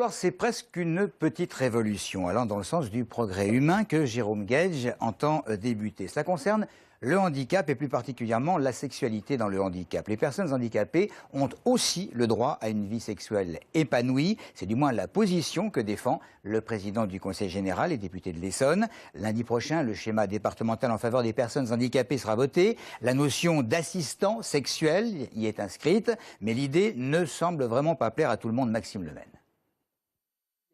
soir, c'est presque une petite révolution, allant dans le sens du progrès humain que Jérôme Guedj entend débuter. Cela concerne le handicap et plus particulièrement la sexualité dans le handicap. Les personnes handicapées ont aussi le droit à une vie sexuelle épanouie. C'est du moins la position que défend le président du Conseil général et député de l'Essonne. Lundi prochain, le schéma départemental en faveur des personnes handicapées sera voté. La notion d'assistant sexuel y est inscrite, mais l'idée ne semble vraiment pas plaire à tout le monde. Maxime Lemaine.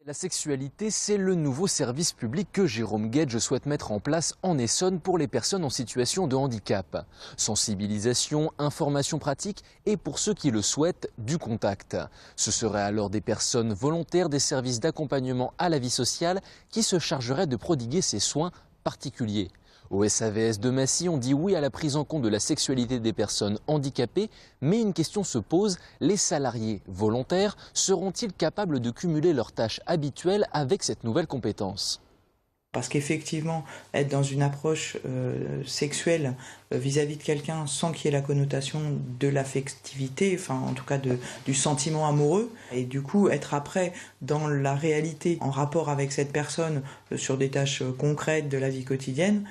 La sexualité, c'est le nouveau service public que Jérôme Guedj souhaite mettre en place en Essonne pour les personnes en situation de handicap. Sensibilisation, information pratique et pour ceux qui le souhaitent, du contact. Ce seraient alors des personnes volontaires des services d'accompagnement à la vie sociale qui se chargeraient de prodiguer ces soins particuliers. Au SAVS de Massy, on dit oui à la prise en compte de la sexualité des personnes handicapées, mais une question se pose, les salariés volontaires seront-ils capables de cumuler leurs tâches habituelles avec cette nouvelle compétence ? Parce qu'effectivement, être dans une approche sexuelle vis-à-vis de quelqu'un sans qu'il y ait la connotation de l'affectivité, enfin en tout cas du sentiment amoureux, et du coup être après dans la réalité en rapport avec cette personne sur des tâches concrètes de la vie quotidienne,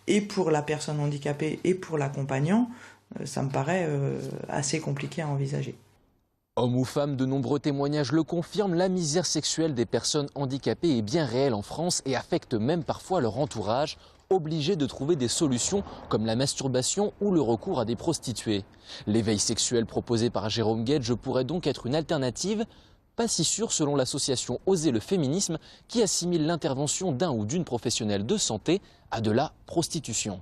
et pour la personne handicapée et pour l'accompagnant, ça me paraît assez compliqué à envisager. Hommes ou femmes, de nombreux témoignages le confirment, la misère sexuelle des personnes handicapées est bien réelle en France et affecte même parfois leur entourage, obligés de trouver des solutions comme la masturbation ou le recours à des prostituées. L'éveil sexuel proposé par Jérôme Guedj pourrait donc être une alternative, pas si sûre selon l'association Oser le féminisme qui assimile l'intervention d'un ou d'une professionnelle de santé à de la prostitution.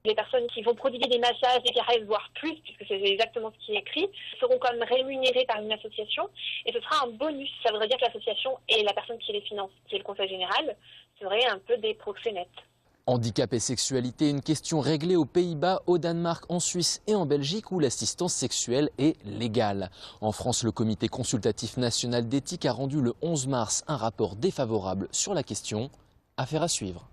Les personnes qui vont prodiguer des massages, des caresses, voire plus, puisque c'est exactement ce qui est écrit, seront quand même rémunérées par une association et ce sera un bonus. Ça voudrait dire que l'association et la personne qui les finance, qui est le Conseil général, seraient un peu des proxénètes. Handicap et sexualité, une question réglée aux Pays-Bas, au Danemark, en Suisse et en Belgique où l'assistance sexuelle est légale. En France, le Comité consultatif national d'éthique a rendu le 11 mars un rapport défavorable sur la question. Affaire à suivre.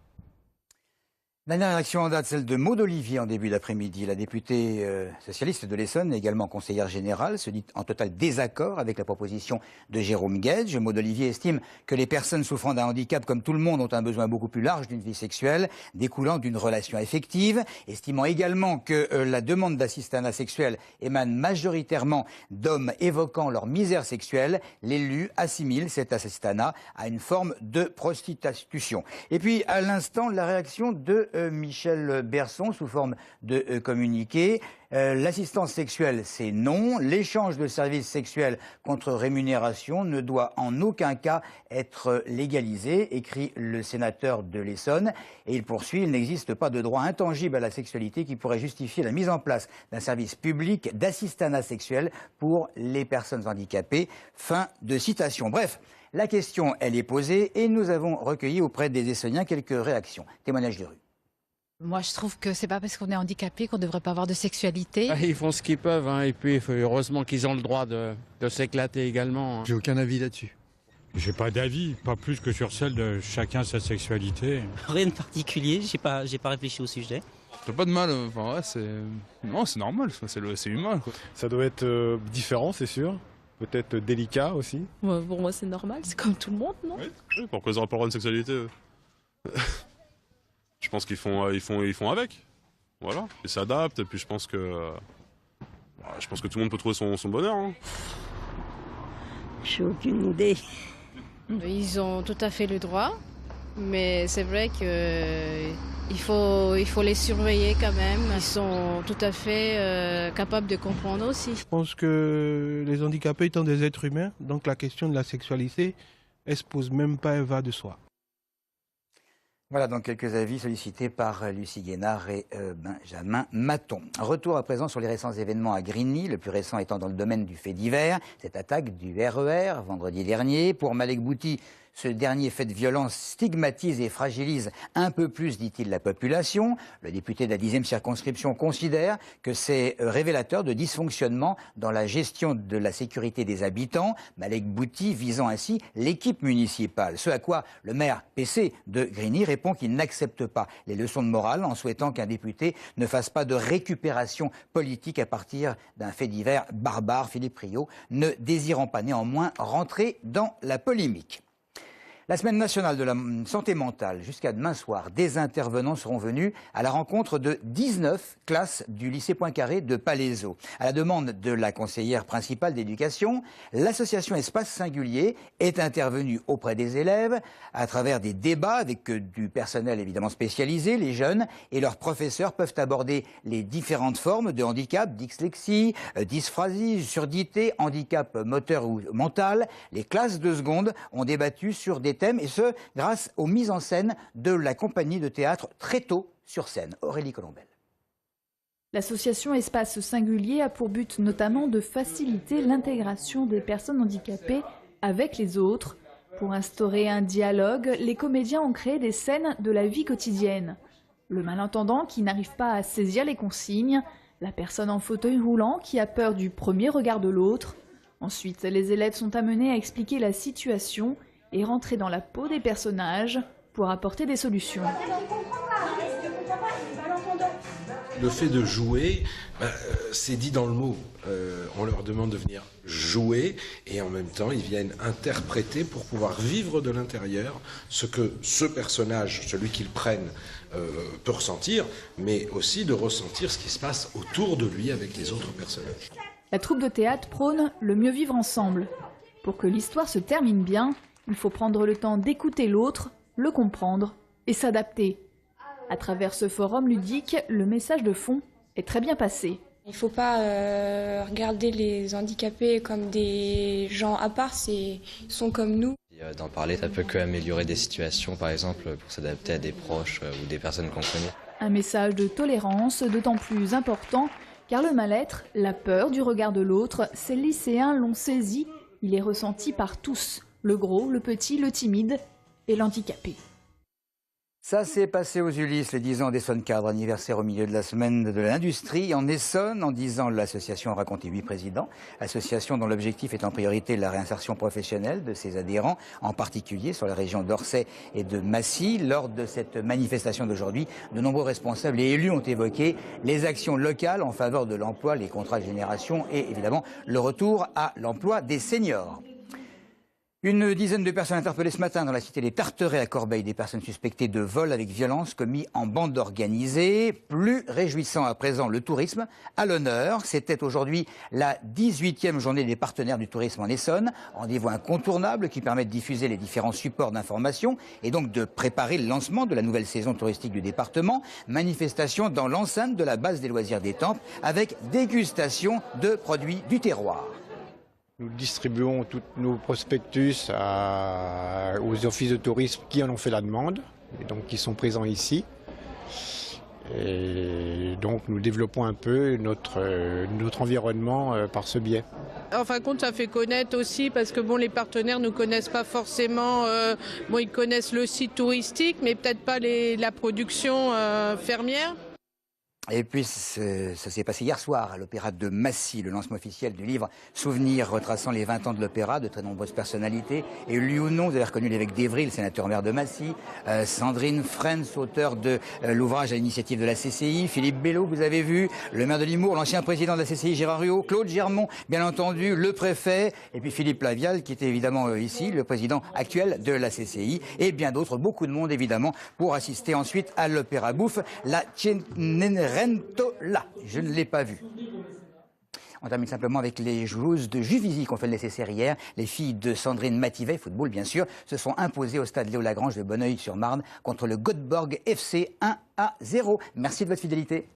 Dernière réaction en date, celle de Maud Olivier en début d'après-midi. La députée socialiste de l'Essonne, également conseillère générale, se dit en total désaccord avec la proposition de Jérôme Guedj. Maud Olivier estime que les personnes souffrant d'un handicap, comme tout le monde, ont un besoin beaucoup plus large d'une vie sexuelle, découlant d'une relation affective, estimant également que la demande d'assistanat sexuel émane majoritairement d'hommes évoquant leur misère sexuelle. L'élu assimile cet assistanat à une forme de prostitution. Et puis, à l'instant, la réaction de Michel Berson sous forme de communiqué. L'assistance sexuelle, c'est non. L'échange de services sexuels contre rémunération ne doit en aucun cas être légalisé, écrit le sénateur de l'Essonne. Et il poursuit, il n'existe pas de droit intangible à la sexualité qui pourrait justifier la mise en place d'un service public d'assistanat sexuel pour les personnes handicapées. Fin de citation. Bref, la question, elle est posée et nous avons recueilli auprès des Essonniens quelques réactions. Témoignage de rue. Moi, je trouve que c'est pas parce qu'on est handicapé qu'on ne devrait pas avoir de sexualité. Ils font ce qu'ils peuvent, hein, et puis heureusement qu'ils ont le droit de s'éclater également. J'ai aucun avis là-dessus. J'ai pas d'avis, pas plus que sur celle de chacun sa sexualité. Rien de particulier, j'ai pas réfléchi au sujet. Pas de mal, enfin ouais, non, c'est normal, c'est humain, quoi. Ça doit être différent, c'est sûr. Peut-être délicat aussi. Pour moi, c'est normal, c'est comme tout le monde, non? Oui, pourquoi ils n'auraient pas le droit de sexualité Je pense qu'ils font avec. Voilà, ils s'adaptent, et puis je pense que tout le monde peut trouver son bonheur. Hein. J'ai aucune idée. Ils ont tout à fait le droit, mais c'est vrai qu'il faut les surveiller quand même. Ils sont tout à fait capables de comprendre aussi. Je pense que les handicapés étant des êtres humains, donc la question de la sexualité, elle se pose même pas, elle va de soi. Voilà donc quelques avis sollicités par Lucie Guénard et Benjamin Maton. Retour à présent sur les récents événements à Grigny, le plus récent étant dans le domaine du fait divers, cette attaque du RER vendredi dernier. Pour Malek Bouti, Ce dernier fait de violence stigmatise et fragilise un peu plus, dit-il, la population. Le député de la 10e circonscription considère que c'est révélateur de dysfonctionnement dans la gestion de la sécurité des habitants. Malek Bouti visant ainsi l'équipe municipale. Ce à quoi le maire PC de Grigny répond qu'il n'accepte pas les leçons de morale en souhaitant qu'un député ne fasse pas de récupération politique à partir d'un fait divers barbare. Philippe Rio ne désirant pas néanmoins rentrer dans la polémique. La semaine nationale de la santé mentale, jusqu'à demain soir, des intervenants seront venus à la rencontre de 19 classes du lycée Poincaré de Palaiseau. À la demande de la conseillère principale d'éducation, l'association Espace Singulier est intervenue auprès des élèves à travers des débats avec du personnel évidemment spécialisé. Les jeunes et leurs professeurs peuvent aborder les différentes formes de handicap, dyslexie, dysphrasie, surdité, handicap moteur ou mental. Les classes de seconde ont débattu sur des thèmes, et ce, grâce aux mises en scène de la compagnie de théâtre Très tôt sur scène. Aurélie Colombel. L'association Espace Singulier a pour but notamment de faciliter l'intégration des personnes handicapées avec les autres. Pour instaurer un dialogue, les comédiens ont créé des scènes de la vie quotidienne. Le malentendant qui n'arrive pas à saisir les consignes, la personne en fauteuil roulant qui a peur du premier regard de l'autre. Ensuite, les élèves sont amenés à expliquer la situation et rentrer dans la peau des personnages pour apporter des solutions. Le fait de jouer, c'est dit dans le mot. On leur demande de venir jouer et en même temps ils viennent interpréter pour pouvoir vivre de l'intérieur ce que ce personnage, celui qu'ils prennent, peut ressentir, mais aussi de ressentir ce qui se passe autour de lui avec les autres personnages. La troupe de théâtre prône le mieux vivre ensemble. Pour que l'histoire se termine bien, il faut prendre le temps d'écouter l'autre, le comprendre et s'adapter. À travers ce forum ludique, le message de fond est très bien passé. Il ne faut pas regarder les handicapés comme des gens à part, ils sont comme nous. D'en parler, ça peut qu'améliorer des situations, par exemple, pour s'adapter à des proches ou des personnes qu'on connaît. Un message de tolérance d'autant plus important, car le mal-être, la peur du regard de l'autre, ces lycéens l'ont saisi, il est ressenti par tous. Le gros, le petit, le timide et l'handicapé. Ça s'est passé aux Ulysses, les 10 ans d'Essonne Cadre, anniversaire au milieu de la semaine de l'industrie. En Essonne, en 10 ans, l'association a raconté 8 présidents. Association dont l'objectif est en priorité la réinsertion professionnelle de ses adhérents, en particulier sur la région d'Orsay et de Massy. Lors de cette manifestation d'aujourd'hui, de nombreux responsables et élus ont évoqué les actions locales en faveur de l'emploi, les contrats de génération et évidemment le retour à l'emploi des seniors. Une dizaine de personnes interpellées ce matin dans la cité des Tarterets à Corbeil, des personnes suspectées de vol avec violence commis en bande organisée. Plus réjouissant à présent, le tourisme à l'honneur. C'était aujourd'hui la 18e journée des partenaires du tourisme en Essonne. Rendez-vous incontournable qui permet de diffuser les différents supports d'information et donc de préparer le lancement de la nouvelle saison touristique du département. Manifestation dans l'enceinte de la base des loisirs des Tempes avec dégustation de produits du terroir. Nous distribuons tous nos prospectus aux offices de tourisme qui en ont fait la demande, et donc qui sont présents ici. Et donc nous développons un peu notre environnement par ce biais. En fin de compte, ça fait connaître aussi parce que bon, les partenaires ne connaissent pas forcément, ils connaissent le site touristique, mais peut-être pas la production fermière. Et puis, ça s'est passé hier soir à l'Opéra de Massy, le lancement officiel du livre Souvenirs retraçant les 20 ans de l'opéra, de très nombreuses personnalités. Et lui ou non, vous avez reconnu l'évêque d'Évry, le sénateur maire de Massy, Sandrine Frenz, auteur de l'ouvrage à l'initiative de la CCI, Philippe Bello, vous avez vu, le maire de Limours, l'ancien président de la CCI Gérard Huot, Claude Germont, bien entendu, le préfet, et puis Philippe Lavial, qui était évidemment ici, le président actuel de la CCI, et bien d'autres, beaucoup de monde évidemment, pour assister ensuite à l'Opéra Bouffe, la Rentola, je ne l'ai pas vu. On termine simplement avec les joueuses de Juvisy qui ont fait le nécessaire hier. Les filles de Sandrine Mativet, football bien sûr, se sont imposées au stade Léo Lagrange de Bonneuil-sur-Marne contre le Göteborg FC 1-0. Merci de votre fidélité.